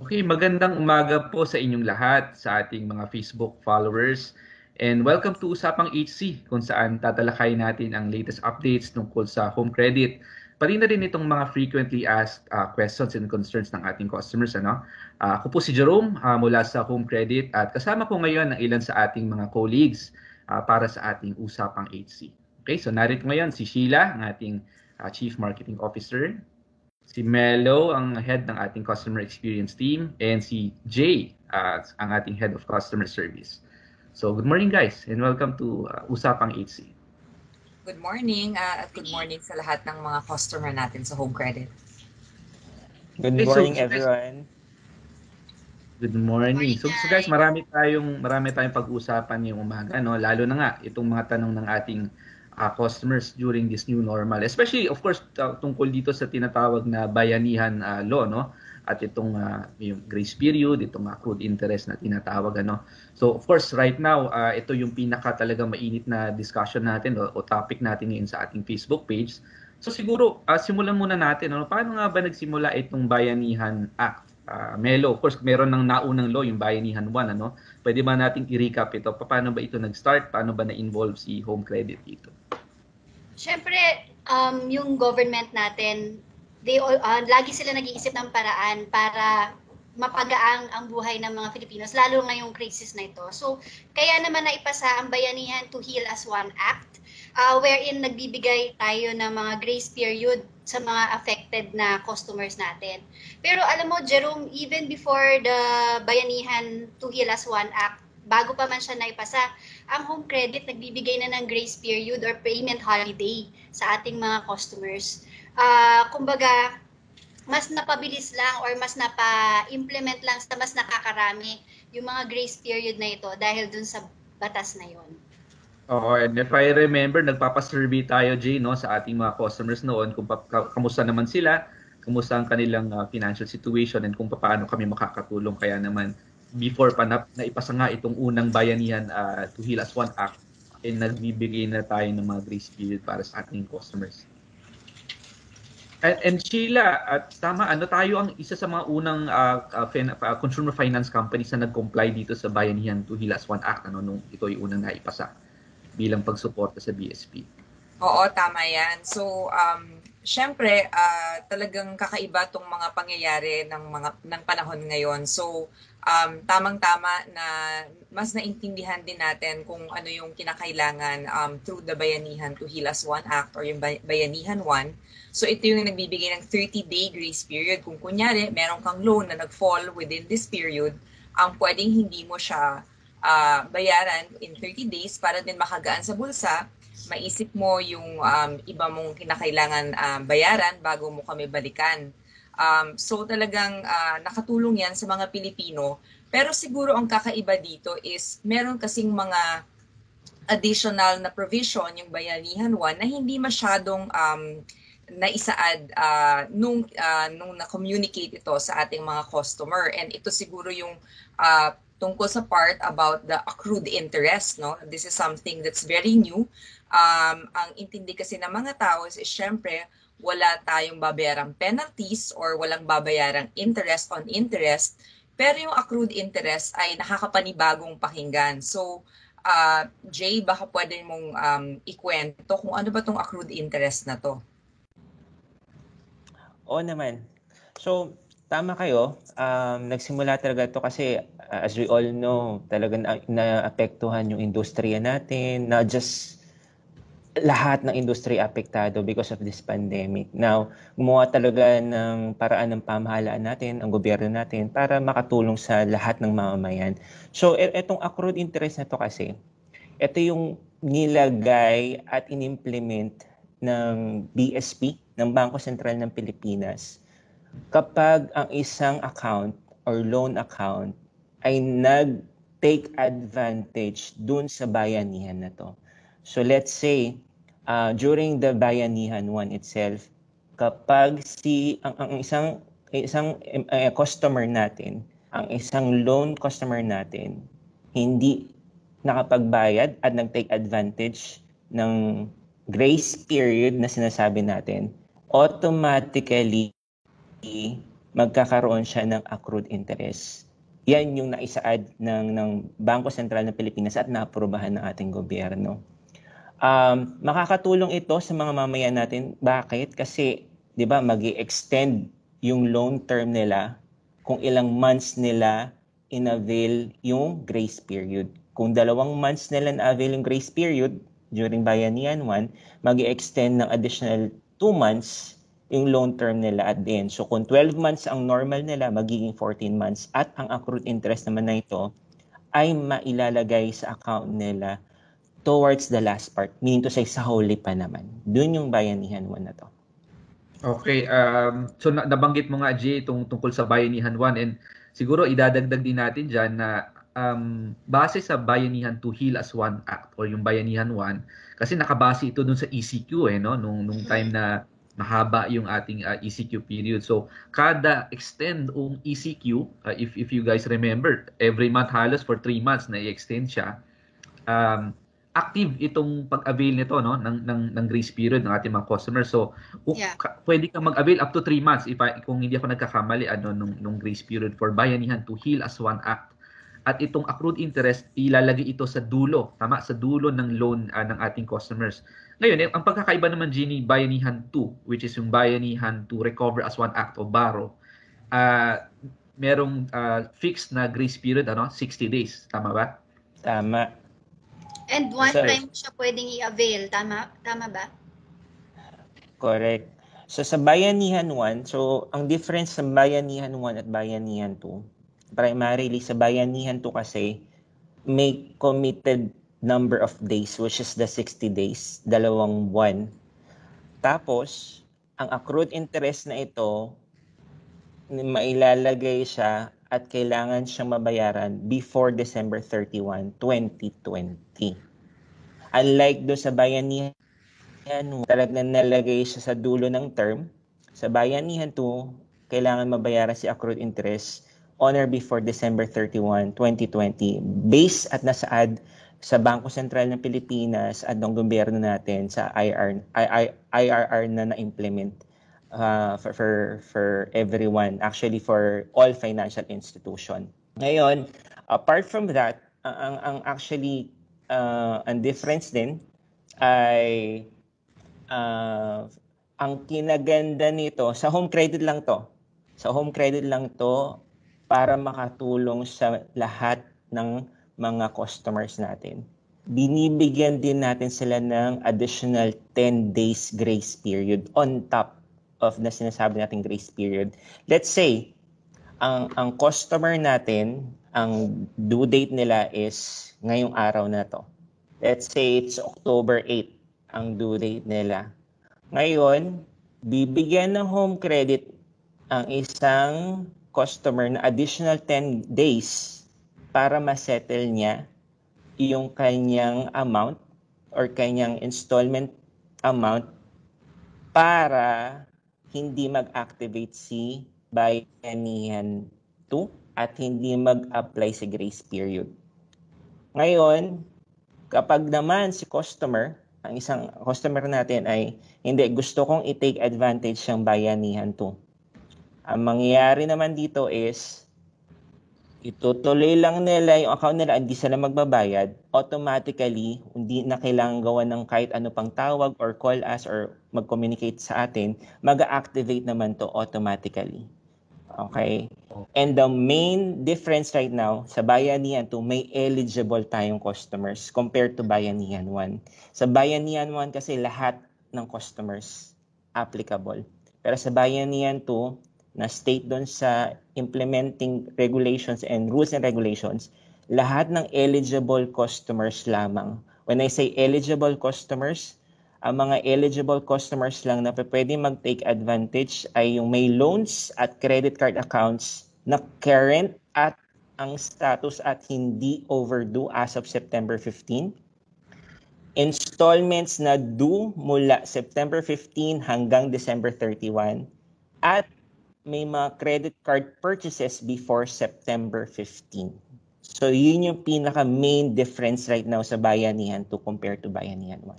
Okay, magandang umaga po sa inyong lahat, sa ating mga Facebook followers. And welcome to Usapang HC, kung saan tatalakayin natin ang latest updates tungkol sa home credit. Pati na rin itong mga frequently asked questions and concerns ng ating customers. Ako po si Jerome mula sa Home Credit at kasama ko ngayon ang ilan sa ating mga colleagues para sa ating Usapang HC. Okay, so narito ngayon si Sheila, ang ating Chief Marketing Officer, si Melo, ang head ng ating customer experience team, and si Jay, ang ating head of customer service. So, good morning guys, and welcome to Usapang HC. Good morning at good morning sa lahat ng mga customer natin sa Home Credit. Good morning, everyone. Good morning. So guys, marami tayong pag-uusapan ngayong umaga, no? Lalo na nga itong mga tanong ng ating customers during this new normal. Especially of course tungkol dito sa tinatawag na bayanihan law, no? At itong yung grace period, itong accrued interest na tinatawag, ano. So of course right now ito yung pinaka talaga mainit na discussion natin o topic natin ngayon sa ating Facebook page. So siguro simulan muna natin, ano, paano nga ba nagsimula itong Bayanihan Act? Melo, of course, meron ng naunang law, yung Bayanihan 1, ano? Pwede ba nating i-recap ito? Paano ba ito nag-start? Paano ba na-involve si Home Credit dito? Siyempre, yung government natin, lagi sila nag-iisip ng paraan para mapagaang ang buhay ng mga Filipinos, lalo ngayong crisis na ito. So, kaya naman naipasa ang Bayanihan to Heal as One Act, wherein nagbibigay tayo ng mga grace period sa mga affected na customers natin. Pero alam mo, Jerome, even before the Bayanihan to Heal as One Act, bago pa man siya naipasa, ang Home Credit nagbibigay na ng grace period or payment holiday sa ating mga customers. Kumbaga, mas napabilis lang or mas napa-implement lang sa mas nakakarami yung mga grace period na ito dahil dun sa batas na yon. Oo, and if I remember, nagpapasurvey tayo, Jay, no, sa ating mga customers noon kung kamusta naman sila, kamusta ang kanilang financial situation, and kung paano kami makakatulong. Kaya naman, before pa naipasa nga itong unang Bayanihan to Heal as One Act, nagbibigay na tayo ng mga grace period para sa ating customers. And Sheila, tama, ano, tayo ang isa sa mga unang consumer finance companies na nag-comply dito sa Bayanihan to Heal as One Act, ano, nung ito yung unang naipasa bilang pagsuporta sa BSP. Oo, tama yan. So, syempre, talagang kakaiba tong mga pangyayari ng panahon ngayon. So, tamang-tama na mas naintindihan din natin kung ano yung kinakailangan through the Bayanihan to Heal as One Act or yung Bayanihan 1. So, ito yung nagbibigay ng 30-day grace period. Kung kunyari, meron kang loan na nag-fall within this period, pwedeng hindi mo siya bayaran in 30 days para din makagaan sa bulsa, maisip mo yung iba mong kinakailangan bayaran bago mo kami balikan. So talagang nakatulong yan sa mga Pilipino. Pero siguro ang kakaiba dito is meron kasing mga additional na provision yung Bayanihan 1 na hindi masyadong naisaad nung na-communicate ito sa ating mga customer. And ito siguro yung tungkol sa part about the accrued interest, no? This is something that's very new. Ang intindi kasi ng mga tao is syempre wala tayong babayarang penalties or walang babayarang interest on interest, pero yung accrued interest ay nakakapanibagong pakinggan. So, Jay, baka pwede mong ikwento kung ano ba tong accrued interest na to? Oo naman. So, tama kayo. Nagsimula talaga ito kasi as we all know, talagang naapektuhan yung industriya natin, not just lahat ng industry apektado because of this pandemic. Now, gumawa talaga ng paraan ng pamahalaan natin, ang gobyerno natin, para makatulong sa lahat ng mamamayan. So, itong accrued interest na to kasi, ito yung nilagay at inimplement ng BSP, ng Bangko Sentral ng Pilipinas, kapag ang isang account or loan account ay nag-take advantage dun sa bayanihan na to. So let's say, during the Bayanihan 1 itself, kapag ang isang customer natin, ang isang loan customer natin, hindi nakapagbayad at nag-take advantage ng grace period na sinasabi natin, automatically magkakaroon siya ng accrued interest. Yan yung naisaad ng Bangko Sentral ng Pilipinas at naaprubahan ng ating gobyerno. Makakatulong ito sa mga mamayan natin. Bakit? Kasi, di ba, mag-i-extend yung loan term nila kung ilang months nila in-avail yung grace period. Kung 2 months nila na-avail yung grace period during Bayanihan 1, mag-i-extend ng additional 2 months yung loan term nila at the end. So kung 12 months ang normal nila, magiging 14 months. At ang accrued interest naman na ito ay mailalagay sa account nila towards the last part. Meaning to say, sa huli pa naman. Doon yung Bayanihan 1 na to. Okay, so nabanggit mo nga, Jay, tungkol sa Bayanihan 1, and siguro idadagdag din natin dyan na base sa Bayanihan 2 Heal as One Act or yung Bayanihan 1, kasi nakabase ito dun sa ECQ no, nung time na mahaba yung ating ECQ period. So kada extend yung ECQ, if you guys remember, every month halos for 3 months na i-extend siya, active itong pag-avail nito no ng grace period ng ating mga customers. So pwede kang mag-avail up to 3 months kung hindi ako nagkakamali nung grace period for Bayanihan to Heal as One Act. At itong accrued interest, ilalagay ito sa dulo, sa dulo ng loan ng ating customers. Ngayon, ang pagkakaiba naman, Gini, Bayanihan 2, which is yung Bayanihan to Recover as One Act o BARO, merong fixed na grace period, 60 days. Tama ba? Tama. And one time siya pwedeng i-avail. Tama ba? Correct. So sa Bayanihan 1, so ang difference sa Bayanihan 1 at Bayanihan 2, primarily sa Bayanihan 2 kasi may committed number of days, which is the 60 days, 2 buwan. Tapos, ang accrued interest na ito, mailalagay siya at kailangan siyang mabayaran before December 31, 2020. Unlike do sa Bayanihan, talagang nalagay siya sa dulo ng term. Sa Bayanihan 2, kailangan mabayaran si accrued interest on or before December 31, 2020, based at nasaad sa Bangko Sentral ng Pilipinas at ng gobyerno natin sa IRR na na-implement for everyone, actually for all financial institution. Ngayon, apart from that, ang actually ang difference din ay ang kinaganda nito, sa home credit lang to. Sa home credit lang to para makatulong sa lahat ng mga customers natin. Binibigyan din natin sila ng additional 10 days grace period on top of na sinasabi nating grace period. Let's say, ang customer natin, ang due date nila is ngayong araw na to. Let's say it's October 8 ang due date nila. Ngayon, bibigyan ng home credit ang isang customer na additional 10 days para ma-settle niya yung kanyang amount or kanyang installment amount para hindi mag-activate si Bayanihan 2 at hindi mag-apply sa grace period. Ngayon, kapag naman si customer, ang isang customer natin ay hindi, gusto kong i-take advantage ng Bayanihan 2. Ang mangyayari naman dito is, itutuloy lang nila yung account nila, hindi sila magbabayad, automatically, hindi na kailangan gawa ng kahit ano pang tawag or call us or mag-communicate sa atin, mag-activate naman to automatically. Okay? And the main difference right now, sa Bayanihan 2, may eligible tayong customers compared to Bayanihan 1. Sa Bayanihan 1 kasi lahat ng customers applicable. Pero sa Bayanihan 2, na state doon sa implementing regulations and rules and regulations, lahat ng eligible customers lamang. When I say eligible customers, ang mga eligible customers lang na pwede mag-take advantage ay yung may loans at credit card accounts na current at ang status at hindi overdue as of September 15. Installments na due mula September 15 hanggang December 31. At may mga credit card purchases before September 15. So, yun yung pinaka-main difference right now sa Bayanihan 2 compared to Bayanihan 1.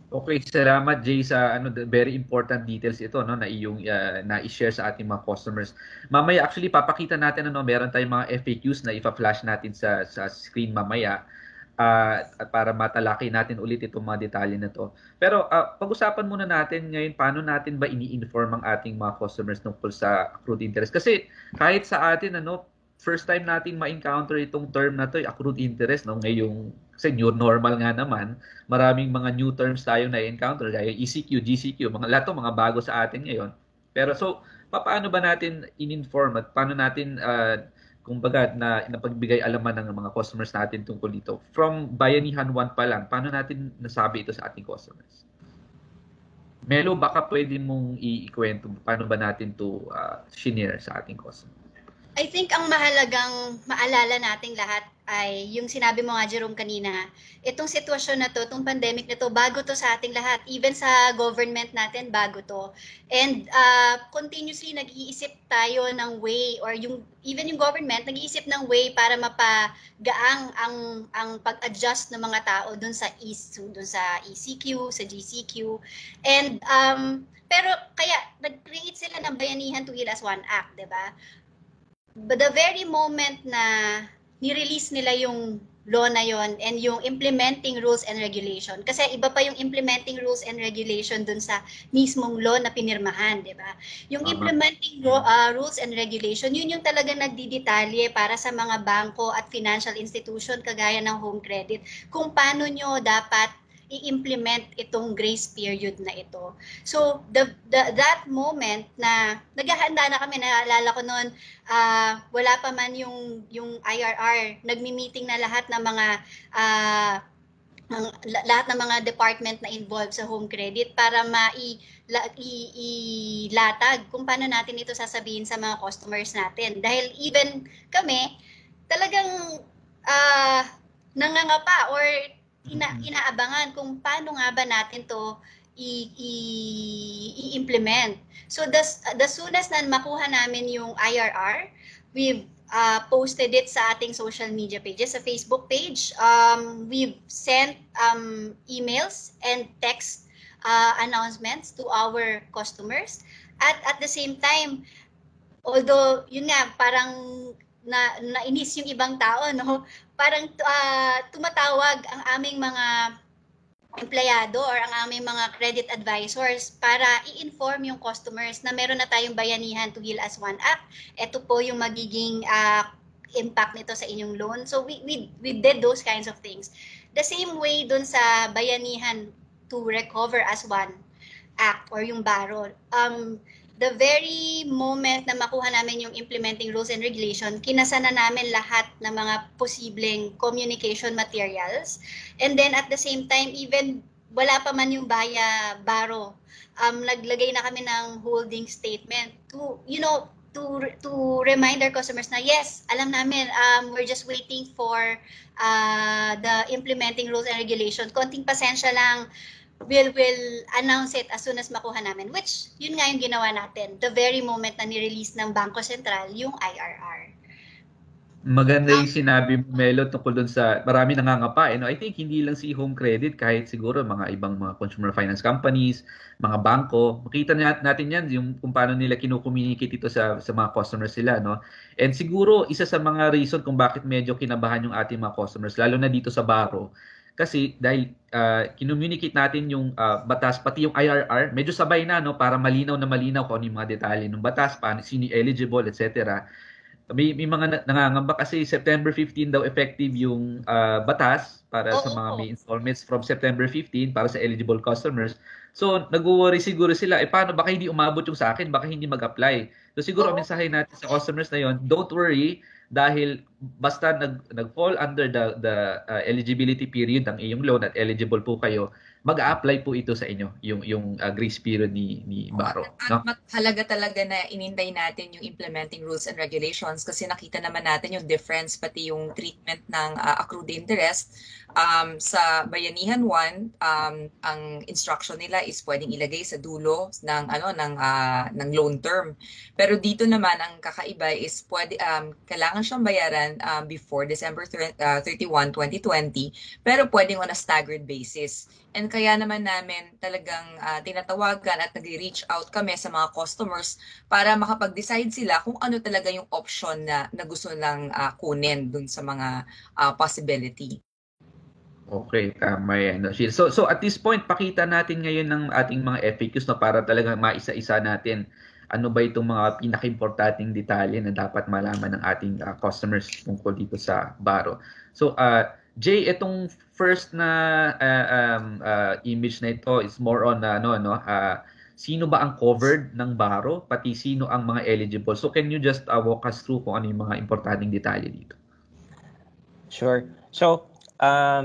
Okay, salamat Jay sa very important details ito no na iyong na-share sa ating mga customers. Mamaya actually papakita natin meron tayong mga FAQs na ipa-flash natin sa screen mamaya at para matalakay natin ulit itong mga detalye na to. Pero pag-usapan muna natin ngayon paano natin ba ini-inform ang ating mga customers tungkol sa accrued interest kasi kahit sa atin first time nating ma-encounter itong term na to, accrued interest no ngayong kasi new normal nga naman, maraming mga new terms tayong na-encounter gaya ECQ, GCQ, lahat mga bago sa atin ngayon. Pero so paano ba natin in-inform at paano natin kumbaga napagbigay alaman ng mga customers natin tungkol dito? From Bayanihan 1 pa lang, paano natin nasabi ito sa ating customers? Melo, baka pwede mong ikwento paano ba natin to share sa ating customers? I think ang mahalagang maalala nating lahat ay yung sinabi mo nga, Jerome, kanina, itong sitwasyon na to, itong pandemic na to, bago to sa ating lahat. Even sa government natin, bago to. And continuously nag-iisip tayo ng way, or even yung government, nag-iisip ng way para mapagaang ang pag-adjust ng mga tao dun sa ECQ, sa GCQ. And pero kaya nag-create sila ng Bayanihan to Heal as One Act, 'di ba? But the very moment na ni-release nila yung law na yon and yung implementing rules and regulation, kasi iba pa yung implementing rules and regulation dun sa mismong law na pinirmahan, di ba? Yung implementing rules and regulation, yun yung talagang nagdidetalye para sa mga bangko at financial institution kagaya ng Home Credit kung paano nyo dapat i-implement itong grace period na ito. So, that moment na naghahanda na kami, naalala ko noon, wala pa man yung IRR, nagmi-meeting na lahat ng mga department na involved sa Home Credit para ilatag kung paano natin ito sasabihin sa mga customers natin. Dahil even kami, talagang nangangapa or inaabangan kung paano nga ba natin to i-implement. So the soonest na makuha namin yung IRR, we've posted it sa ating social media pages, sa Facebook page. We've sent emails and text announcements to our customers. At the same time, although yun nga parang nainis yung ibang tao, no? Parang tumatawag ang aming mga empleyado or ang aming mga credit advisors para i-inform yung customers na meron na tayong Bayanihan to Heal as One Act. Ito po yung magiging impact nito sa inyong loan. So we did those kinds of things. The same way dun sa Bayanihan to Recover as One Act or yung BARO. The very moment na makuha namin yung implementing rules and regulation, kinasa na namin lahat ng mga posibleng communication materials. And then at the same time, even wala pa man yung BARO, naglagay na kami ng holding statement to remind our customers na yes, alam namin, we're just waiting for the implementing rules and regulation. Konting pasensya lang. We'll announce it as soon as makuha namin, which yun nga yung ginawa natin the very moment na ni-release ng Bangko Sentral yung IRR. Maganda yung sinabi mo, Melo, tungkol dun sa marami nangangapa. I think hindi lang si Home Credit, kahit siguro mga ibang mga consumer finance companies, mga bangko, makita natin yan yung kung paano nila kino-communicate ito sa mga customers sila, no? And siguro isa sa mga reason kung bakit medyo kinabahan yung ating mga customers, lalo na dito sa BARO, kasi dahil kinommunicate natin yung batas, pati yung IRR, medyo sabay na, no, para malinaw kung ano yung mga detalye ng batas, paano, sino eligible, etc. May mga nangangamba kasi September 15 daw effective yung batas para sa mga may installments from September 15 para sa eligible customers. So, nag-worry siguro sila, paano, baka hindi umabot yung sa akin, baka hindi mag-apply. So, siguro ang mensahe natin sa customers na yon, don't worry, dahil basta nag-fall under the eligibility period ng iyong loan at eligible po kayo, mag-a-apply po ito sa inyo, yung grace period ni BARO. No? Halaga talaga na inintay natin yung implementing rules and regulations kasi nakita naman natin yung difference pati yung treatment ng accrued interest. Sa Bayanihan 1, ang instruction nila is pwedeng ilagay sa dulo ng loan term. Pero dito naman ang kakaiba is kailangan siyang bayaran before December 31, 2020, pero pwedeng on a staggered basis. And kaya naman namin talagang tinatawagan at nag-reach out kami sa mga customers para makapag-decide sila kung ano talaga yung option na gusto lang kunin dun sa mga possibility. Okay, tama yan. Sheila. So at this point, pakita natin ngayon ng ating mga FAQs no, para talaga maisa-isa natin ano ba itong mga pinaka-importanting detalye na dapat malaman ng ating customers tungkol dito sa Baro. So Jay, itong first na image na ito is more on sino ba ang covered ng Baro, pati sino ang mga eligible. So can you just walk us through kung ano yung mga importanteng detalye dito? Sure. So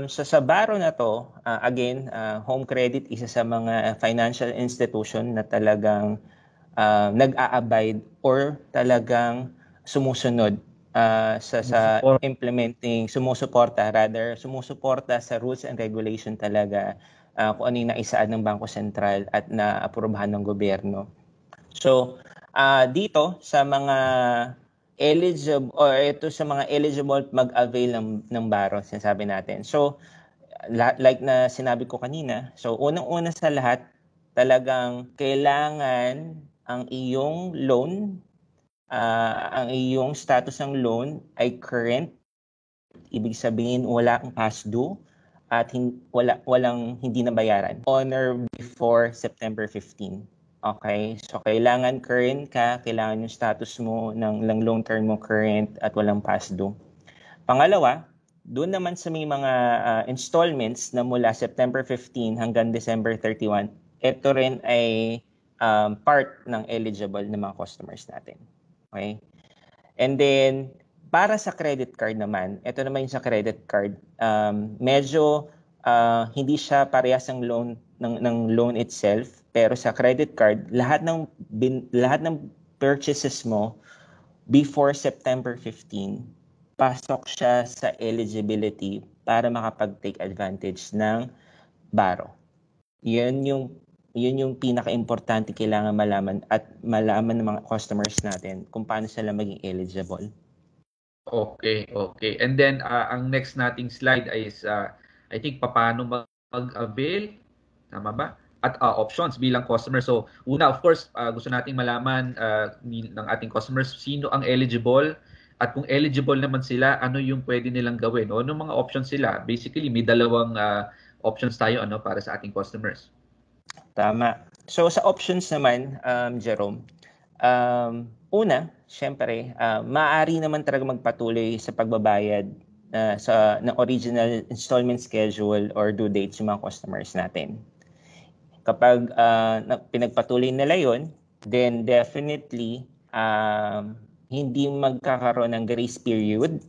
sa Baro na to, again, Home Credit isa sa mga financial institution na talagang nag-a-abide or talagang sumusunod sa implementing, sumusuporta sa rules and regulation talaga kung ano yung naisaad ng Bangko Sentral at naaprubahan ng gobyerno. So, dito sa mga eligible or ito sa mga eligible mag-avail ng Baro, sinasabi natin. So, like na sinabi ko kanina, so unang-una sa lahat, talagang kailangan ang iyong loan, ang iyong status ng loan ay current. Ibig sabihin wala kang past due at walang hindi nabayaran on or before September 15. Okay? So kailangan current ka, kailangan yung status mo ng loan term mo current at walang past due. Pangalawa, doon naman sa may mga installments na mula September 15 hanggang December 31, ito rin ay part ng eligible ng mga customers natin. Okay? And then, para sa credit card naman, ito naman yung sa credit card, medyo hindi siya parehas ng loan itself, pero sa credit card, lahat ng purchases mo before September 15, pasok siya sa eligibility para makapag-take advantage ng Baro. Yun yung pinaka-importante kailangan malaman ng mga customers natin kung paano sila maging eligible. Okay. And then ang next nating slide is I think paano mag-avail, tama ba? At options bilang customer. So una, of course, gusto nating malaman ng ating customers sino ang eligible at kung eligible naman sila, ano yung pwede nilang gawin o anong mga options sila. Basically, may dalawang options tayo para sa ating customers. Tama. So sa options naman, Jerome, una, syempre, maaari naman talaga magpatuloy sa pagbabayad ng original installment schedule or due dates yung mga customers natin. Kapag pinagpatuloy nila yon, then definitely hindi magkakaroon ng grace period.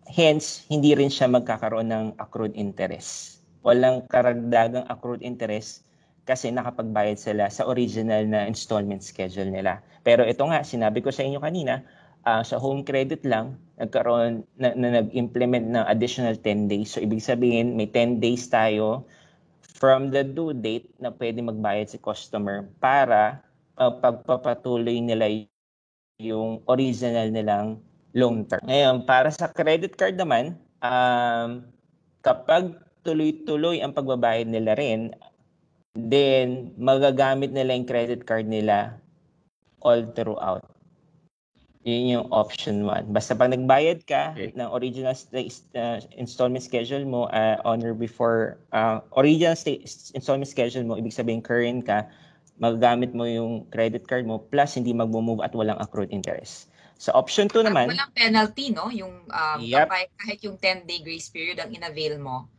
Hence, hindi rin siya magkakaroon ng accrued interest. Walang karagdagang accrued interest kasi nakapagbayad sila sa original na installment schedule nila. Pero ito nga, sinabi ko sa inyo kanina, sa home credit lang, nagkaroon nag-implement ng additional 10 days. So, ibig sabihin, may 10 days tayo from the due date na pwede magbayad si customer para pagpapatuloy nila yung original nilang loan term. Ngayon, para sa credit card naman, kapag tuloy-tuloy ang pagbabayad nila rin, then magagamit nila yung credit card nila all throughout. Yun yung option 1. Basta pag nagbayad ka ng original installment schedule mo on or before original installment schedule mo, ibig sabihin current ka, magagamit mo yung credit card mo plus hindi magmo-move at walang accrued interest. Sa option 2 naman, walang penalty, no? Yung kahit yung 10-day grace period ang inavail mo,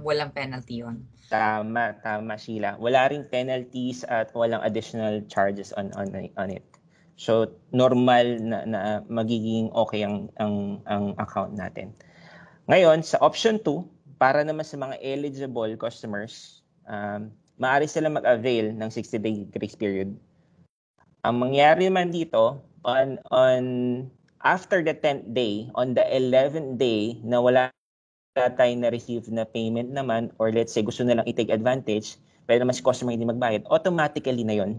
walang penalty yon. Tama Sheila. Wala ring penalties at walang additional charges on it. So normal na magiging okay ang account natin. Ngayon, sa option 2, para naman sa mga eligible customers, maaari sila mag-avail ng 60-day grace period. Ang mangyari naman dito, after the 10th day, on the 11th day na wala tayo na-receive na payment naman, or let's say gusto na lang i-take advantage, pero naman si customer hindi magbayad, automatically na yon.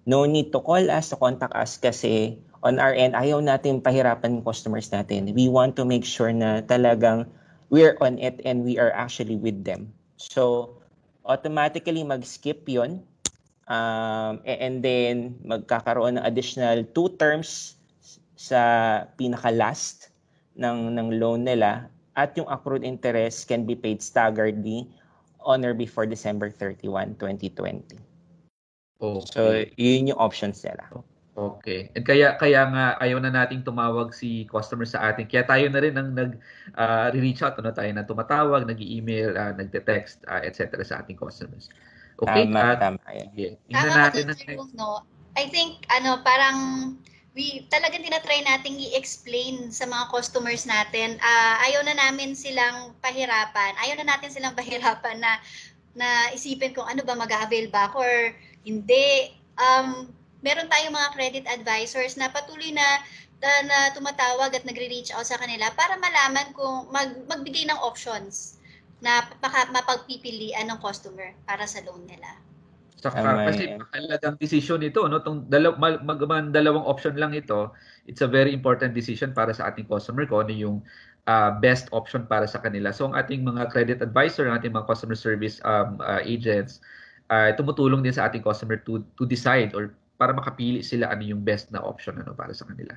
No need to call us, to contact us, kasi on our end, ayaw natin pahirapan yung customers natin. We want to make sure na talagang we're on it and we are actually with them. So, automatically mag-skip yon. And then magkakaroon ng additional 2 terms sa pinaka-last ng loan nila, at yung accrued interest can be paid staggeredly on or before December 31, 2020. Okay. So, yun yung options nila. Okay. And kaya nga ayaw na nating tumawag si customer sa atin. Kaya tayo na rin ang nag-reach out, tayo na tumatawag, nag-email, nagte-text, etc. sa ating customers. Okay? Tama. Yeah. Tama ka dun, no? I think, parang talagang tinatry nating i-explain sa mga customers natin. Ayaw na natin silang pahirapan na isipin kung ano ba mag-avail ba ako or hindi. Meron tayong mga credit advisors na patuloy na tumatawag at nagre-reach out sa kanila para malaman kung magbigay ng options na mapagpipilian ng customer para sa loan nila. Kasi mahalagang decision ito, no? Dalawang option lang ito. It's a very important decision para sa ating customer kung ano yung best option para sa kanila. So ang ating mga credit advisor, ang ating mga customer service agents, tumutulong din sa ating customer to decide or para makapili sila ano yung best na option para sa kanila.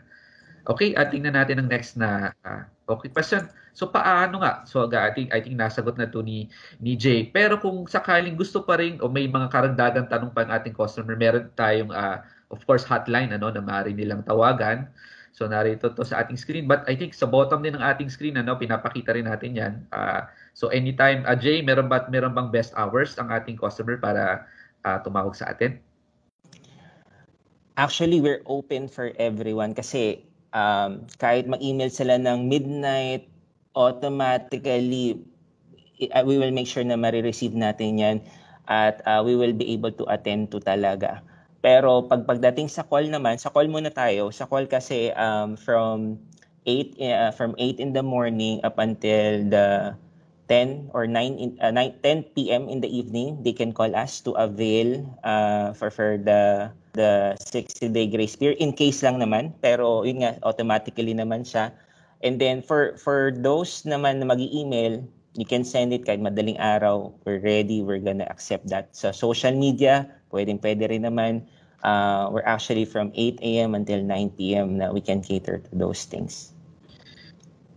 Okay, tingnan natin ang next na question. So paano nga? So I think nasagot na to ni Jay. Pero kung sakaling gusto pa rin o may mga karagdagang tanong pa ang ating customer, meron tayong of course hotline na maaari nilang tawagan. So narito to sa ating screen, but I think sa bottom din ng ating screen pinapakita rin natin 'yan. So anytime, Jay, meron bang best hours ang ating customer para tumawag sa atin? Actually, we're open for everyone kasi kahit mag-email sila ng midnight, automatically we will make sure na marireceive natin yan at we will be able to attend to talaga. Pero pagdating sa call naman, sa call muna tayo. Sa call kasi from 8 in the morning up until the 10 or 10 p.m. in the evening, they can call us to avail for the 60-day grace period in case lang naman, pero yun nga automatically naman siya. And then for those naman na magi-email, you can send it kahit madaling araw. We're ready, we're gonna accept that. Sa social media, pwede rin naman. We're actually from 8 a.m. until 9 p.m. na we can cater to those things.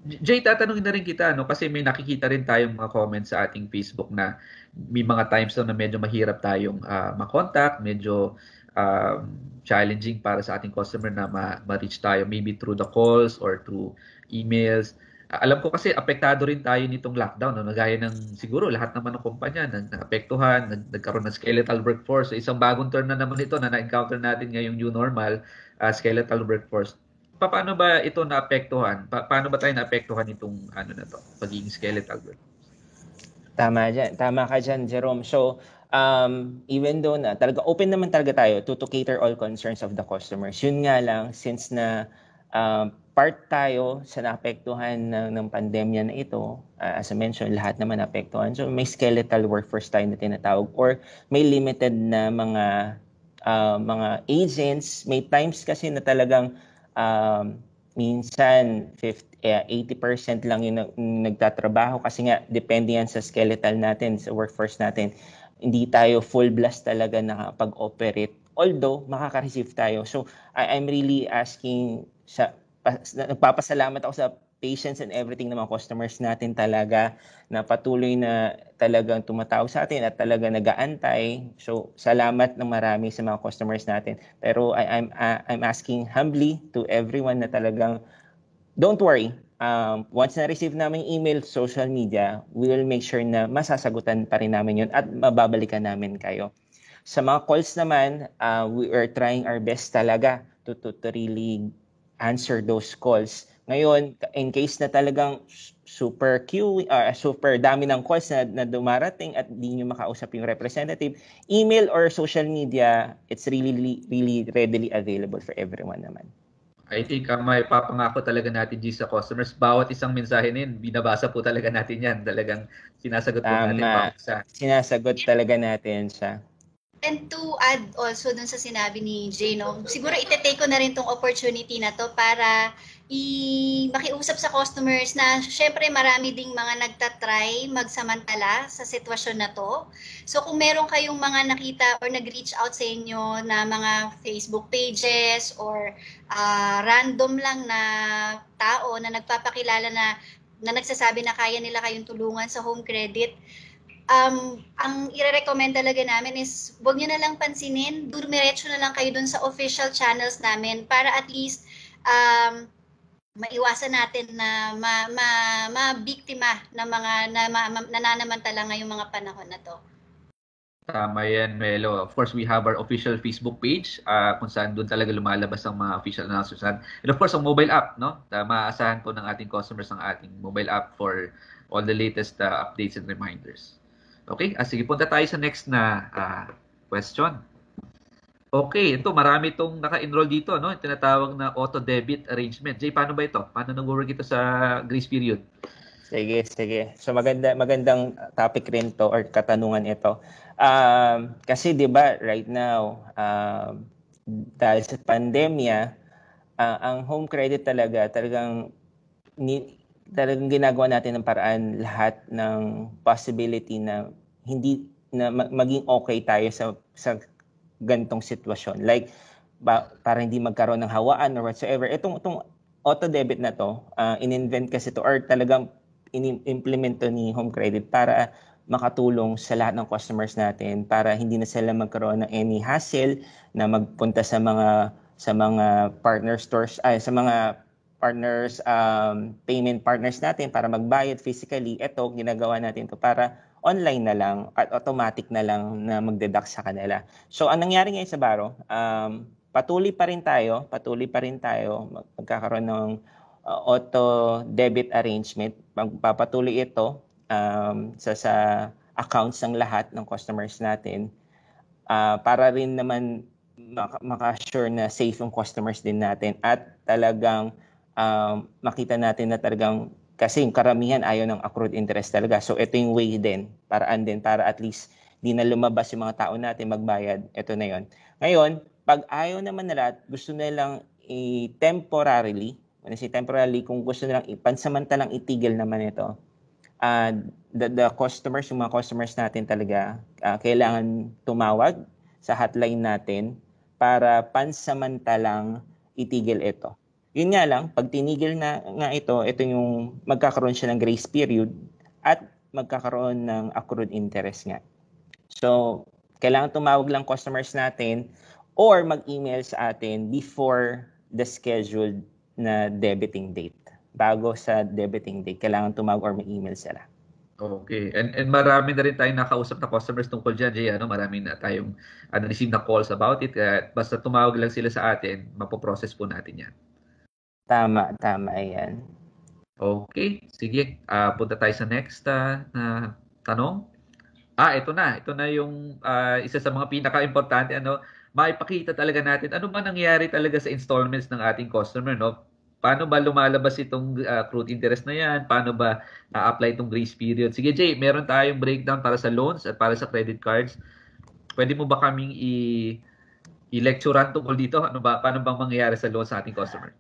Jay, tatanungin na rin kita, kasi may nakikita rin tayong mga comments sa ating Facebook na may mga times na medyo mahirap tayong makontak, medyo challenging para sa ating customer na ma-reach tayo maybe through the calls or through emails. Alam ko kasi apektado rin tayo nitong lockdown, nagaya ng siguro lahat naman ng kumpanya naapektuhan, nagkaroon ng skeletal workforce. So, isang bagong term na naman ito na na-encounter natin ngayong new normal, skeletal workforce. Paano ba ito naapektuhan? Paano ba tayo naapektuhan itong pagiging skeletal workforce? Tama ka dyan, Jerome. So, even though na talaga open naman talaga tayo to cater all concerns of the customers. Yun nga lang, since na part tayo sa naapektuhan ng pandemya na ito, as I mentioned, lahat naman naapektuhan. So, may skeletal workforce tayo na tinatawag or may limited na mga agents. May times kasi na talagang minsan 80% lang yung nagtatrabaho kasi nga depende yan sa skeletal natin, sa workforce natin. Hindi tayo full blast talaga nakapag-operate. Although, makaka-receive tayo. So, I'm really asking, nagpapasalamat ako sa patience and everything ng mga customers natin talaga na patuloy na talagang tumatawag sa atin at talaga nag-aantay. So, salamat ng marami sa mga customers natin. Pero I'm asking humbly to everyone na talagang don't worry. Once na-receive namin yung email, social media, we will make sure na masasagutan pa rin namin yun at mababalikan namin kayo. Sa mga calls naman, we are trying our best talaga to really answer those calls. Ngayon, in case na talagang super dami ng calls na dumarating at di nyo makausap yung representative, email or social media, it's really readily available for everyone naman. I think may papangako talaga natin sa customers. Bawat isang mensahe na yun, binabasa po talaga natin yan. Talagang sinasagot po natin bawat isa. Sinasagot talaga natin siya. And to add also dun sa sinabi ni Jay, no, siguro ite-take ko na rin tong opportunity na to para makiusap sa customers na syempre marami ding mga nagtatry magsamantala sa sitwasyon na to. So kung meron kayong mga nakita or nag-reach out sa inyo na mga Facebook pages or random lang na tao na nagpapakilala na nagsasabi na kaya nila kayong tulungan sa home credit, ang i-recommend talaga namin is wag nyo na lang pansinin, dumiretso na lang kayo dun sa official channels namin para at least maiwasan natin na mabiktima ng mga nananamantala ngayong mga panahon na to. Tama yan, Melo. Of course, we have our official Facebook page kung saan doon talaga lumalabas ang mga official announcements. And of course, ang mobile app, no? Maaasahan po ng ating customers ang ating mobile app for all the latest updates and reminders. Okay, sige, punta tayo sa next na question. Okay, ito marami itong naka-enroll dito, no? Yung tinatawag na auto-debit arrangement. Jay, paano ba ito? Paano nag-work ito sa grace period? Sige. So magandang topic rin to or katanungan ito. Kasi 'di ba right now dahil sa pandemya, ang home credit talagang ginagawa natin ng paraan lahat ng possibility na hindi na maging okay tayo sa ganitong sitwasyon. Like para hindi magkaroon ng hawaan or whatsoever. Itong auto debit na to, in-invent kasi to or talagang in-implement to ni home credit para makatulong sa lahat ng customers natin para hindi na sila magkaroon ng any hassle na magpunta sa mga partner stores sa mga partners payment partners natin para magbayad physically. Ito ginagawa natin to para online na lang at automatic na lang na magdeduct sa kanila. So ang nangyari ngayon sa Baro, patuloy pa rin tayo magkakaroon ng auto debit arrangement. Magpapatuloy ito sa accounts ng lahat ng customers natin para rin naman maka-sure na safe yung customers din natin at talagang makita natin na talagang kasi yung karamihan ayaw ng accrued interest talaga. So ito yung way din para at least di na lumabas yung mga tao natin magbayad. Ito na yon. Ngayon, pag ayaw naman na lahat, gusto nilang temporarily, kung gusto nilang pansamantalang itigil naman ito, the customers, yung mga customers natin talaga, kailangan tumawag sa hotline natin para pansamantalang itigil ito. Yun nga lang, pag tinigil na nga ito yung magkakaroon siya ng grace period at magkakaroon ng accrued interest nga. So, kailangan tumawag lang customers natin or mag-email sa atin before the scheduled na debiting date. Bago sa debiting date, kailangan tumawag or mag-email sila. Okay. And marami na rin tayong nakausap na customers tungkol dyan, Jay. Marami na tayong receive na calls about it. Kaya basta tumawag lang sila sa atin, mapoprocess po natin yan. Tama, yan. Okay, sige. Punta tayo sa next na tanong. Ito na yung isa sa mga pinaka-importante, maipakita talaga natin ano ba nangyari talaga sa installments ng ating customer, no? Paano ba lumalabas itong accrued interest na yan? Paano ba na-apply itong grace period? Sige, Jay, meron tayong breakdown para sa loans at para sa credit cards. Pwede mo ba kaming i-lecturean tungkol dito? Paano bang mangyayari sa loans sa ating customer?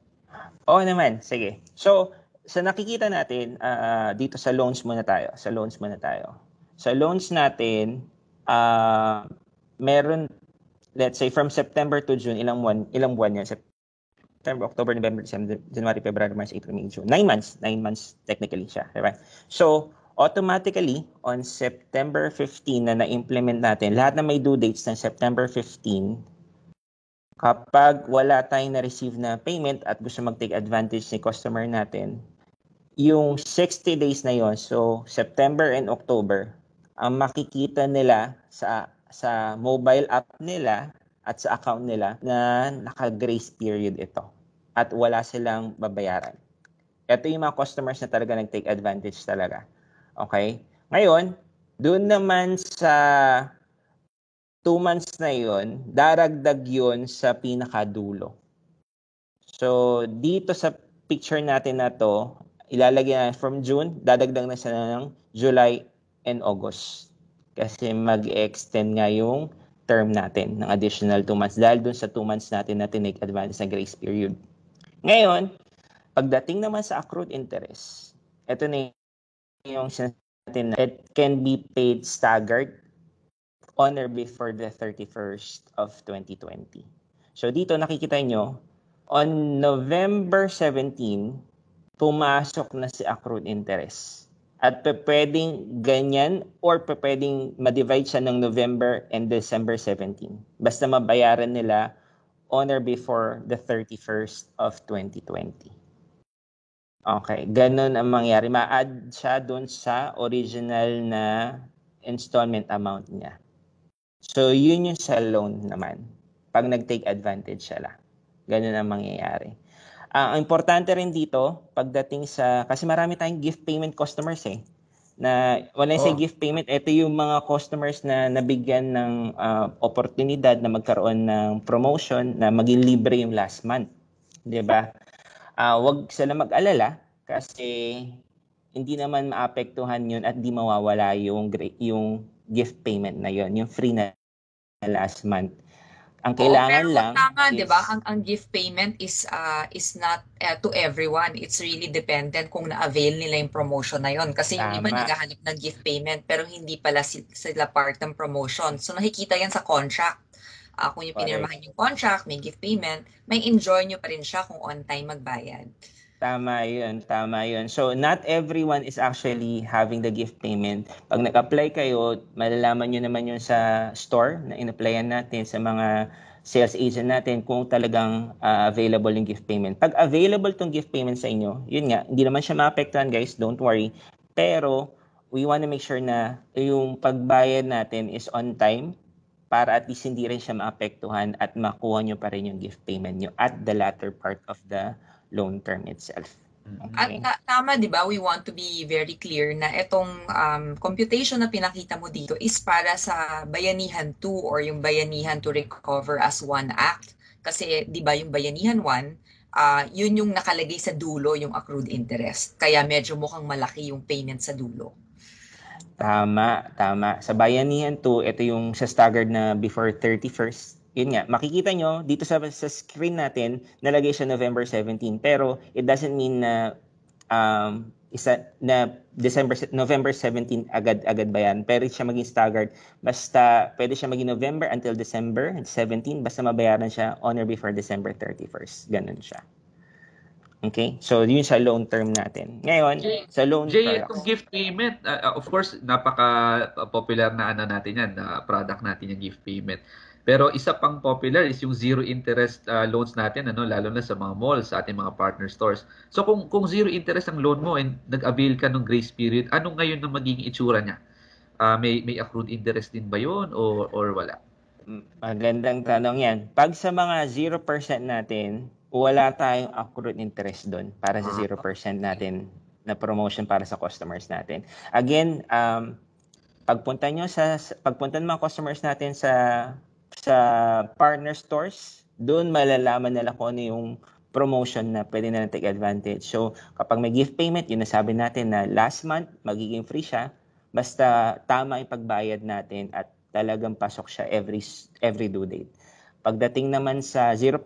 Oo naman, sige. So, sa nakikita natin, dito sa loans muna tayo. Sa loans natin, meron, let's say, from September to June, ilang buwan yan? September, October, November, December, January, February, March, April, May, June. 9 months technically siya. Diba? So, automatically, on September 15 na na-implement natin, lahat na may due dates ng September 15, kapag wala tayong na-receive na payment at gusto mag-take advantage ni customer natin, yung 60 days na yon, so September and October, ang makikita nila sa mobile app nila at sa account nila na naka-grace period ito at wala silang babayaran. Ito yung mga customers na talaga nag-take advantage talaga. Okay? Ngayon, doon naman sa 2 months na yon, daragdag yon sa pinakadulo. So, dito sa picture natin na to, ilalagay na from June, dadagdag na siya ng July and August. Kasi mag-extend nga yung term natin ng additional 2 months dahil dun sa 2 months natin na tinake advantage ng grace period. Ngayon, pagdating naman sa accrued interest, ito na yung natin na it can be paid staggered on or before the 31st of 2020. So dito nakikita nyo, on November 17, pumasok na si accrued interest. At pwedeng ganyan or pwedeng ma-divide siya ng November and December 17. Basta mabayaran nila on or before the 31st of 2020. Okay, ganun ang mangyari. Ma-add siya dun sa original na installment amount niya. So, yun yung sa loan naman. Pag nag-take advantage siya lang. Ganun ang mangyayari. Ang importante rin dito, pagdating sa, kasi marami tayong gift payment customers na when I say gift payment, ito yung mga customers na nabigyan ng oportunidad na magkaroon ng promotion na maging libre yung last month. Diba? Wag sila mag-alala kasi hindi naman maapektuhan yun at di mawawala yung gift payment na yun, yung free na last month. Ang kailangan pero lang tama, is, 'di ba? Ang gift payment is not to everyone. It's really dependent kung na-avail nila yung promotion na yon. Kasi yung iba naghahanap ng gift payment pero hindi pala sila part ng promotion. So nakikita yan sa contract. Kung yung pinirmahan yung contract, may gift payment, may enjoy nyo pa rin siya kung on time magbayad. Tama yun. So, not everyone is actually having the gift payment. Pag nag-apply kayo, malalaman nyo naman yun sa store na in-applyan natin, sa mga sales agent natin, kung talagang available yung gift payment. Pag available tong gift payment sa inyo, yun nga, hindi naman siya maapektuhan, guys, don't worry. Pero, we want to make sure na yung pagbayad natin is on time para at least hindi rin siya maapektuhan at makuha nyo pa rin yung gift payment nyo at the latter part of the loan term itself. Okay. At tama, di ba? We want to be very clear na itong computation na pinakita mo dito is para sa Bayanihan 2 or yung Bayanihan to Recover as One Act. Kasi di ba yung Bayanihan 1, yun yung nakalagay sa dulo, yung accrued interest. Kaya medyo mukhang malaki yung payment sa dulo. Tama. Sa Bayanihan 2, ito yung sa staggered na before 31st. Yun nga, makikita nyo dito sa screen natin, nalagay siya November 17. Pero it doesn't mean na November 17 agad ba yan. Pero siya maging staggered. Basta pwede siya maging November until December 17. Basta mabayaran siya on or before December 31st. Ganun siya. Okay? So, yun sa loan term natin. Ngayon, sa loan Jay, itong gift payment, of course, napaka-popular na natin yan, product natin yung gift payment. Pero isa pang popular is yung zero interest loans natin, lalo na sa mga malls, sa ating mga partner stores. So kung zero interest ang loan mo and nag-avail ka ng grace period, ano ngayon ang magiging itsura niya? May accrued interest din ba yun or wala? Magandang tanong yan. Pag sa mga 0% natin, wala tayong accrued interest doon para sa 0% natin na promotion para sa customers natin. Again, pagpunta ng mga customers natin sa partner stores, doon malalaman nila kung ano yung promotion na pwede na take advantage. So, kapag may gift payment, yun nasabi natin na last month, magiging free siya. Basta tama yung pagbayad natin at talagang pasok siya every due date. Pagdating naman sa 0%,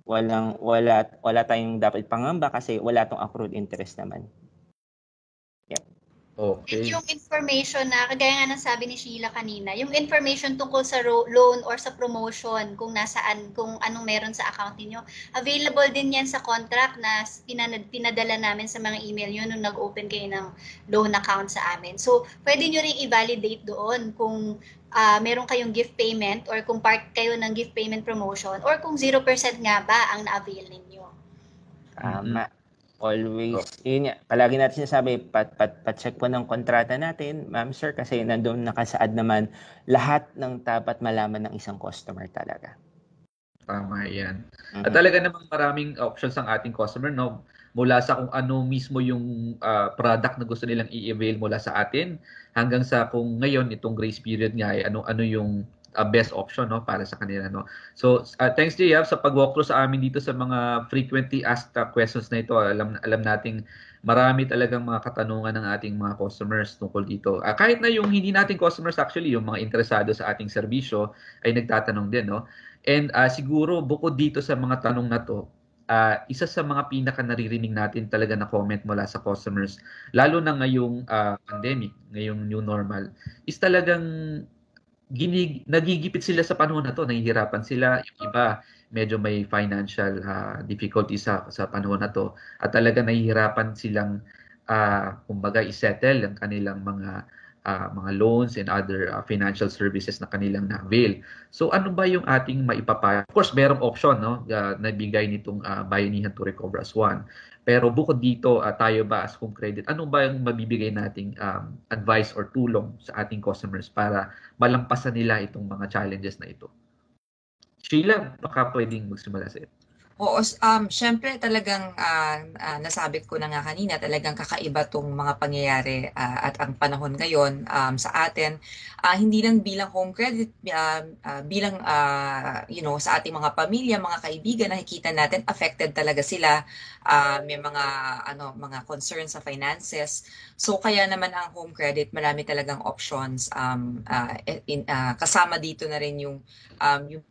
wala tayong dapat pangamba kasi wala tong accrued interest naman. Yep. Okay. Yung information na, kagaya nga ng sabi ni Sheila kanina, yung information tungkol sa loan or sa promotion, kung nasaan, kung anong meron sa account niyo, available din yan sa contract na pinadala namin sa mga email nyo nung nag-open kayo ng loan account sa amin. So, pwede nyo rin i-validate doon kung meron kayong gift payment or kung part kayo ng gift payment promotion or kung 0% nga ba ang na-avail ninyo. Tama. Always, yun nga, palagi natin sinasabi, pa-check po ng kontrata natin, ma'am sir, kasi nandun nakasaad naman lahat ng dapat malaman ng isang customer talaga. Tama yan. At talaga namang maraming options ang ating customer, mula sa kung ano mismo yung product na gusto nilang i-avail mula sa atin, hanggang sa kung ngayon itong grace period nga, ano yung best option, no, para sa kanila, no. So thanks Jay sa pag-walkthrough sa amin dito sa mga frequently asked questions na ito. Alam nating marami talagang mga katanungan ng ating mga customers tungkol dito. Kahit na yung hindi nating customers actually, yung mga interesado sa ating serbisyo ay nagtatanong din, no. And siguro bukod dito sa mga tanong na to, isa sa mga pinaka naririnig natin talaga na comment mula sa customers, lalo na ngayong pandemic, ngayong new normal, is talagang nagigipit sila sa panahon na to, nahihirapan sila, yung iba medyo may financial difficulty sa panahon na to, at talaga nahihirapan silang kumbaga i-settle ang kanilang mga loans and other financial services na kanilang na-avail. So ano ba yung ating maipapayo? Of course, merong option, no, na bigay nitong Bayanihan to Recover as One. Pero bukod dito, tayo ba as Home Credit, ano ba yung mabibigay nating advice or tulong sa ating customers para malampasan nila itong mga challenges na ito? Sheila, baka pwedeng magsimula sa ito. Oo, syempre talagang nasabi ko na nga kanina, talagang kakaiba tong mga pangyayari at ang panahon ngayon sa atin. Hindi lang bilang Home Credit, bilang sa ating mga pamilya, mga kaibigan, nakikita natin affected talaga sila. May mga concerns sa finances. So kaya naman ang Home Credit, marami talagang options. Kasama dito na rin yung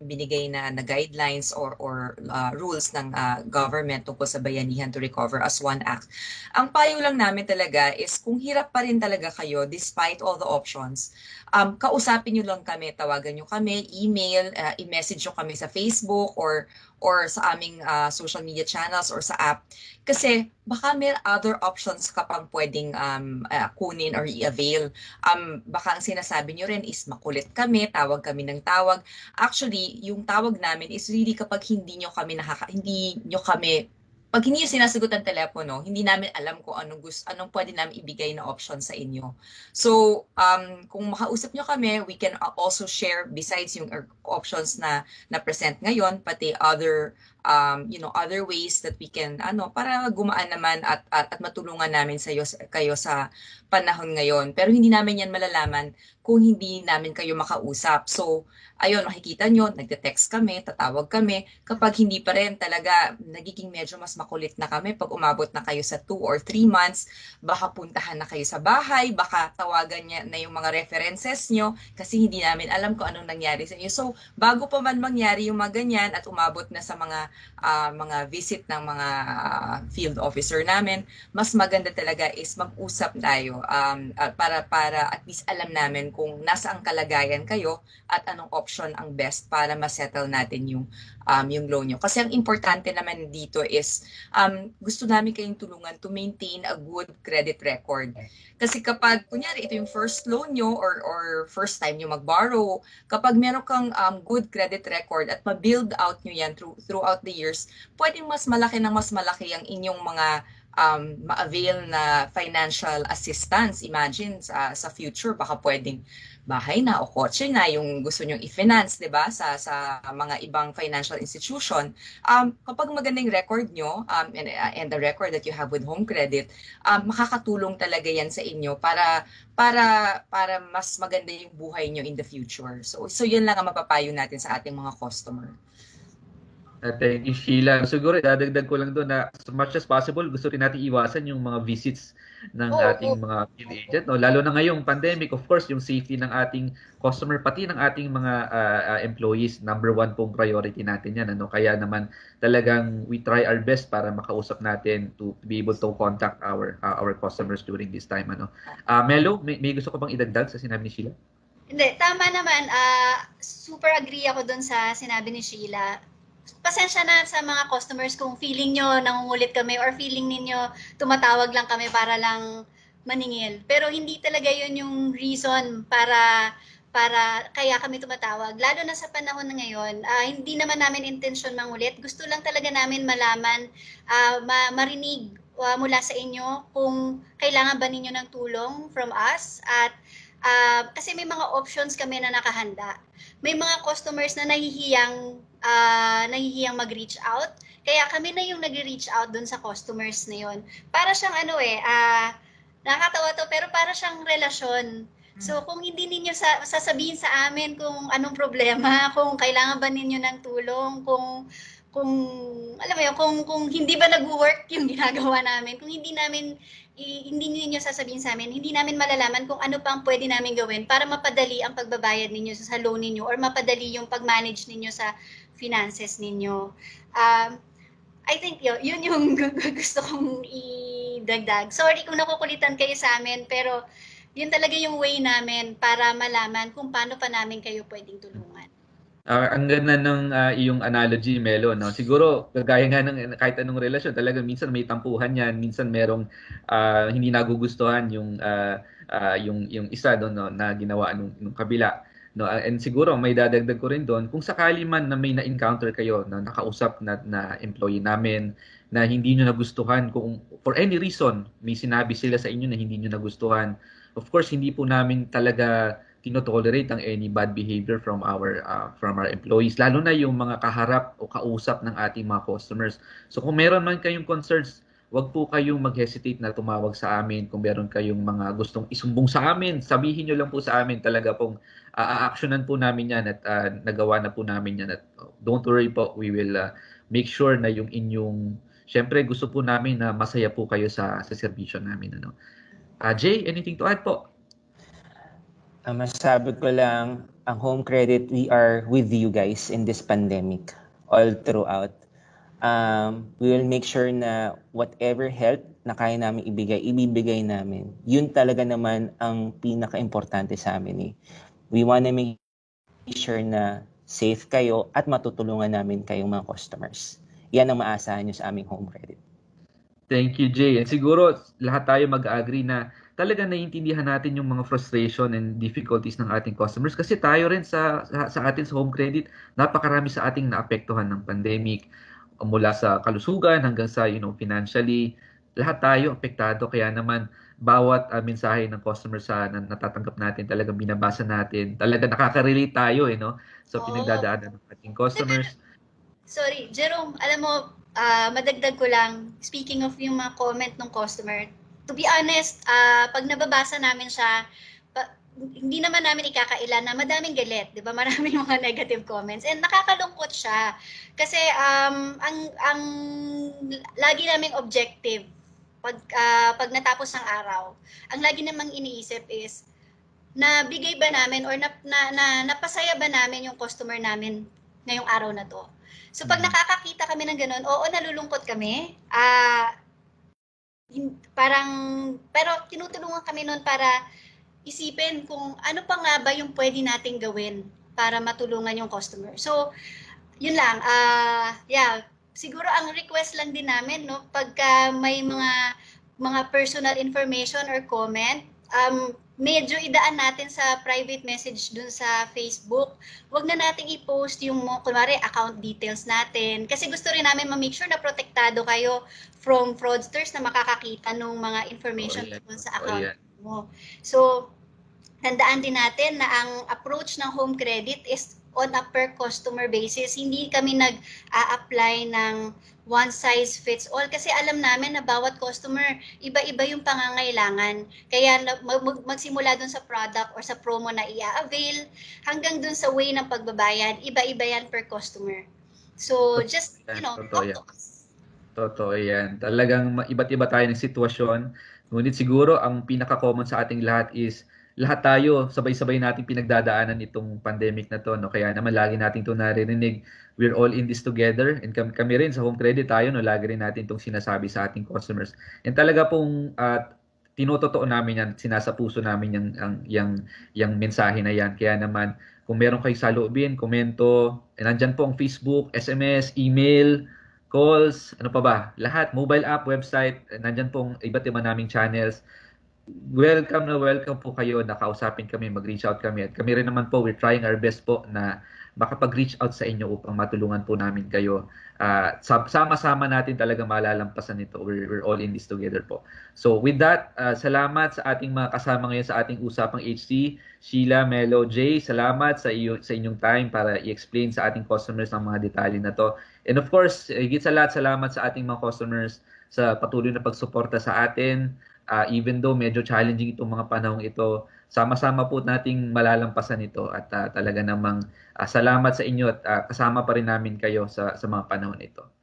binigay na guidelines or rules ng government tungkol sa Bayanihan to Recover as One Act. Ang payo lang namin talaga is kung hirap pa rin talaga kayo despite all the options, kausapin nyo lang kami, tawagan nyo kami, email, i-message nyo kami sa Facebook or sa aming social media channels or sa app. Kasi baka may other options ka pang pwedeng kunin or i-avail. Baka ang sinasabi nyo rin is makulit kami, tawag kami ng tawag. Actually, yung tawag namin is really kapag hindi nyo kami pag hindi nyo sinasagot ang telepono, hindi namin alam kung anong pwede namin ibigay na option sa inyo. So, kung makausap nyo kami, we can also share besides yung options na present ngayon, pati other ways that we can para gumaan naman at matulungan namin kayo sa panahon ngayon. Pero hindi namin yan malalaman kung hindi namin kayo makausap. So, ayun, makikita nyo, nagte-text kami, tatawag kami. Kapag hindi pa rin talaga, nagiging medyo mas makulit na kami. Pag umabot na kayo sa 2 or 3 months, baka puntahan na kayo sa bahay, baka tawagan niya na yung mga references nyo kasi hindi namin alam kung anong nangyari sa inyo. So, bago pa man mangyari yung mga ganyan at umabot na sa mga visit ng mga field officer namin, mas maganda talaga is mag-usap tayo para at least alam namin kung nasa ang kalagayan kayo at anong option ang best para ma-settle natin yung loan nyo. Kasi ang importante naman dito is gusto namin kayong tulungan to maintain a good credit record. Kasi kapag, kunyari, ito yung first loan nyo or first time nyo mag-borrow, kapag meron kang good credit record at ma-build out nyo yan throughout the years, pwedeng mas malaki ang inyong mga ma-avail na financial assistance. Imagine sa future, baka pwedeng bahay na o kotse na yung gusto nyong i-finance, di ba, sa mga ibang financial institution. Kapag magandang record nyo and the record that you have with Home Credit, makakatulong talaga yan sa inyo para mas maganda yung buhay nyo in the future. So yun lang ang mapapayo natin sa ating mga customer. Thank you, Sheila. Siguro, dadagdag ko lang doon na as much as possible, gusto rin natin iwasan yung mga visits ng ating mga field agent. No? Lalo na ngayong pandemic, of course, yung safety ng ating customer, pati ng ating mga employees, number one pong priority natin yan. Kaya naman talagang we try our best para makausap natin to be able to contact our customers during this time. Melo, may gusto ko bang idagdag sa sinabi ni Sheila? Hindi, tama naman. Super agree ako doon sa sinabi ni Sheila. Pasensya na sa mga customers kung feeling nyo nangungulit kami or feeling ninyo tumatawag lang kami para lang maningil. Pero hindi talaga yun yung reason para kaya kami tumatawag. Lalo na sa panahon na ngayon, hindi naman namin intensyon mangulit. Gusto lang talaga namin malaman, marinig mula sa inyo kung kailangan ba ninyo ng tulong from us. At kasi may mga options kami na nakahanda. May mga customers na nahihiyang mag-reach out. Kaya kami na yung nag-reach out dun sa customers na yun. Para siyang nakakatawa to, pero para siyang relasyon. So kung hindi ninyo sasabihin sa amin kung anong problema, kung kailangan ba ninyo ng tulong, kung alam mo yun, kung hindi ba nag-work yung ginagawa namin, kung hindi niyo sasabihin sa amin, hindi namin malalaman kung ano pang pwede namin gawin para mapadali ang pagbabayad ninyo sa loan ninyo or mapadali yung pag-manage ninyo sa finances ninyo. I think yun yung gusto kong idagdag. Sorry kung nakukulitan kayo sa amin, pero yun talaga yung way namin para malaman kung paano pa namin kayo pwedeng tulungan. Ang ganda ng iyong analogy, Melo, no? Siguro, kagaya nga ng kahit anong relasyon, talaga minsan may tampuhan yan, minsan merong hindi nagugustuhan yung isa doon, no, na ginawa nung kabila. No? And siguro, may dadagdag ko rin doon, kung sakali man na may na-encounter kayo, na nakausap na employee namin, na hindi nyo nagustuhan, kung for any reason, may sinabi sila sa inyo na hindi nyo nagustuhan, of course, hindi po namin talaga tinotolerate ang any bad behavior from our employees, lalo na yung mga kaharap o kausap ng ating mga customers. So kung meron man kayong concerns, wag po kayong mag-hesitate na tumawag sa amin. Kung meron kayong mga gustong isumbong sa amin, sabihin nyo lang po sa amin, talaga pong a-actionan po namin yan at nagawa na po namin yan. At don't worry po, we will make sure na yung inyong, syempre gusto po namin na masaya po kayo sa serbisyo namin. Ano? Jay, anything to add po? Masasabi ko lang, ang Home Credit, we are with you guys in this pandemic all throughout. We will make sure na whatever help na kaya namin ibibigay namin. Yun talaga naman ang pinaka-importante sa amin. We wanna make sure na safe kayo at matutulungan namin kayong mga customers. Yan ang maasahan nyo sa aming Home Credit. Thank you, Jay. And siguro lahat tayo mag-agree na talaga naiintindihan natin yung mga frustration and difficulties ng ating customers kasi tayo rin sa atin sa Home Credit, napakarami sa ating naapektuhan ng pandemic mula sa kalusugan hanggang sa financially. Lahat tayo apektado, kaya naman bawat mensahe ng customer na natatanggap natin, talagang binabasa natin, talaga nakaka-relate tayo sa pinagdadaanan ng ating customers. Sorry, Jerome, alam mo, madagdag ko lang, speaking of yung mga comment ng customer, to be honest, pag nababasa namin siya, hindi naman namin ikakailan na madaming galit, 'di ba? Maraming mga negative comments and nakakalungkot siya. Kasi ang lagi naming objective pag natapos ng araw, ang lagi namang iniisip is nabigay ba namin or napasaya ba namin yung customer namin ngayong araw na to. So pag nakakakita kami ng ganun, oo, nalulungkot kami. Pero tinutulungan kami noon para isipin kung ano pa nga ba yung pwede nating gawin para matulungan yung customer. So, yun lang. Siguro ang request lang din namin, no, pagka may mga personal information or comment, medyo idaan natin sa private message dun sa Facebook. Huwag na nating i-post yung, kunwari, account details natin. Kasi gusto rin namin ma-make sure na protektado kayo from fraudsters na makakakita ng mga information sa account mo. So, tandaan din natin na ang approach ng Home Credit is on a per customer basis. Hindi kami nag-a-apply ng one size fits all kasi alam namin na bawat customer, iba-iba yung pangangailangan. Kaya magsimula dun sa product or sa promo na i-avail hanggang dun sa way ng pagbabayad, iba-iba yan per customer. So, just, talk to us. Totoo yan. Talagang iba't iba tayo ng sitwasyon. Ngunit siguro ang pinaka-common sa ating lahat is lahat tayo sabay-sabay nating pinagdadaanan itong pandemic na to, no? Kaya naman lagi nating ito naririnig, we're all in this together, and kami rin sa Home Credit tayo, no, lagi rin natin itong sinasabi sa ating customers. And talaga pong tinototoo namin yan, sinasapuso namin yung mensahe na yan. Kaya naman kung meron kayo saloobin, komento, nandyan po ang Facebook, SMS, email, calls, ano pa ba, lahat, mobile app, website, nandyan pong iba't iba naming channels. Welcome po kayo na kausapin kami, mag-reach out kami. At kami rin naman po, we're trying our best po na makapag-reach out sa inyo upang matulungan po namin kayo. Sama-sama natin talaga malalampasan ito. We're all in this together po. So with that, salamat sa ating mga kasama ngayon sa ating usapang HC. Sheila, Melo, Jay, salamat sa inyong time para i-explain sa ating customers ang mga detalye na to. And of course, higit sa lahat, salamat sa ating mga customers sa patuloy na pagsuporta sa atin. Even though medyo challenging itong mga panahong ito, sama-sama po nating malalampasan ito at talaga namang salamat sa inyo at kasama pa rin namin kayo sa mga panahon ito.